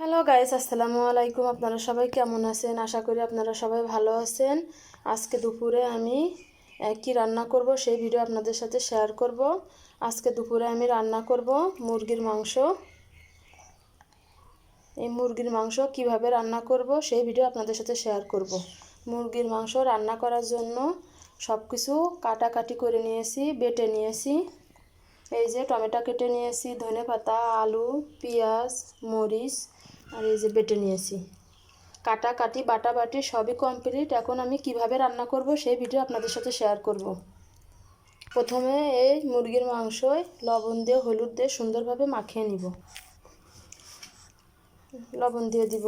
Hello guys, আসসালামু আলাইকুম। আপনারা সবাই কেমন আছেন? আশা করি আপনারা সবাই ভালো আছেন। আজকে দুপুরে আমি কি রান্না করব সেই ভিডিও আপনাদের সাথে শেয়ার করব। আজকে দুপুরে আমি রান্না করব মুরগির মাংস। এই মুরগির মাংস কিভাবে রান্না করব সেই ভিডিও আপনাদের সাথে শেয়ার করব। মুরগির মাংস রান্না করার জন্য সব কিছু কাটাকাটি করে নিয়েছি, বেটে নিয়েছি। এই যে টমেটো কেটে নিয়েছি, ধনেপাতা, আলু, পেঁয়াজ, মরিচ আর এই যে বেটে নিয়েছি। কাটাকাটি বাটাবাটি সবই কমপ্লিট। এখন আমি কিভাবে রান্না করব সেই ভিডিও আপনাদের সাথে শেয়ার করব। প্রথমে এই মুরগির মাংসয় লবণ দিয়ে হলুদ দিয়ে সুন্দরভাবে মাখিয়ে নিব। লবণ দিয়ে দিব,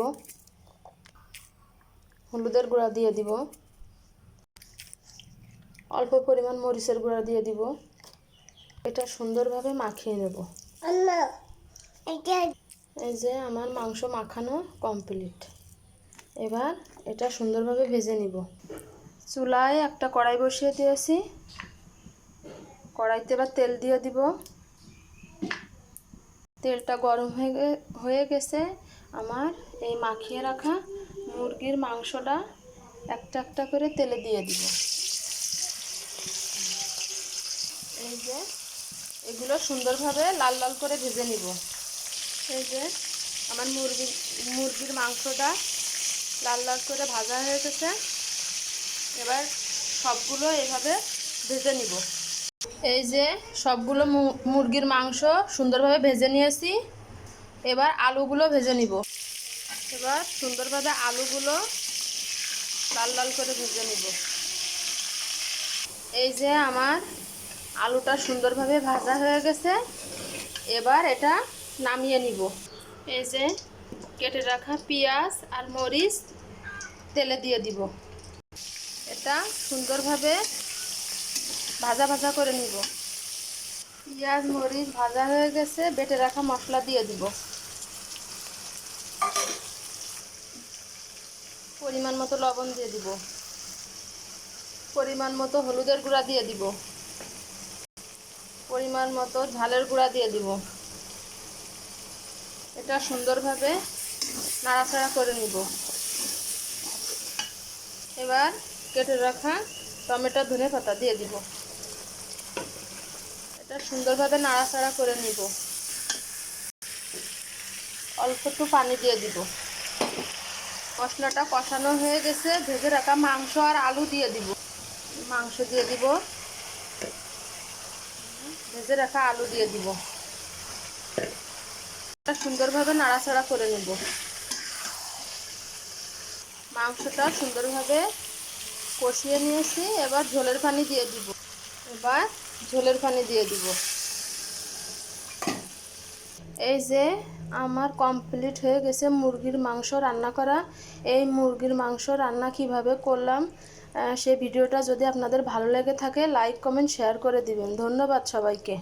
হলুদের গুঁড়া দিয়ে দিব, অল্প পরিমাণ মরিচের গুঁড়া দিয়ে দিব। এটা সুন্দরভাবে মাখিয়ে নেব। এই যে আমার মাংস মাখানো কমপ্লিট। এবার এটা সুন্দরভাবে ভেজে নিব। চুলায় একটা কড়াই বসিয়ে দিয়েছি। কড়াইতে এবার তেল দিয়ে দিব। তেলটা গরম হয়ে গেছে। আমার এই মাখিয়ে রাখা মুরগির মাংসটা একটা একটা করে তেলে দিয়ে দিব। এই যে এগুলো সুন্দরভাবে লাল লাল করে ভেজে নিব। এই যে আমার মুরগির মাংসটা লাল লাল করে ভাজা হয়ে গেছে। এবার সবগুলো এভাবে ভেজে নিব। এই যে সবগুলো মুরগির মাংস সুন্দরভাবে ভেজে নিয়েছি। এবার আলুগুলো ভেজে নিব। এবার সুন্দরভাবে আলুগুলো লাল লাল করে ভেজে নিব। এই যে আমার আলুটা সুন্দরভাবে ভাজা হয়ে গেছে। এবার এটা নামিয়ে নিব। এই যে কেটে রাখা পেঁয়াজ আর মরিচ তেলে দিয়ে দিব। এটা সুন্দরভাবে ভাজা ভাজা করে নিব। পেঁয়াজ মরিচ ভাজা হয়ে গেছে। বেটে রাখা মশলা দিয়ে দিব। পরিমাণ মতো লবণ দিয়ে দিব, পরিমাণ মতো হলুদের গুঁড়া দিয়ে দিব, পরিমাণ মতো ঝালের গুঁড়া দিয়ে দিব। এটা সুন্দরভাবে নাড়াচাড়া করে নিব। এবার কেটে রাখা টমেটো ধনেপাতা দিয়ে দিব। এটা সুন্দরভাবে নাড়াচাড়া করে নিব। অল্প একটু পানি দিয়ে দিব। মশলাটা কষানো হয়ে গেছে। ভেজে রাখা মাংস আর আলু দিয়ে দিব। মাংস দিয়ে দিব, ভেজে রাখা আলু দিয়ে দিব। এটা সুন্দরভাবে নাড়াচাড়া করে নেব। মাংসটা সুন্দরভাবে কষিয়ে নিয়েছি। এবার ঝোলের পানি দিয়ে দিব। এই যে আমার কমপ্লিট হয়ে গেছে মুরগির মাংস রান্না করা। এই মুরগির মাংস রান্না কিভাবে করলাম সেই ভিডিওটা যদি আপনাদের ভালো লেগে থাকে লাইক কমেন্ট শেয়ার করে দিবেন। ধন্যবাদ সবাইকে।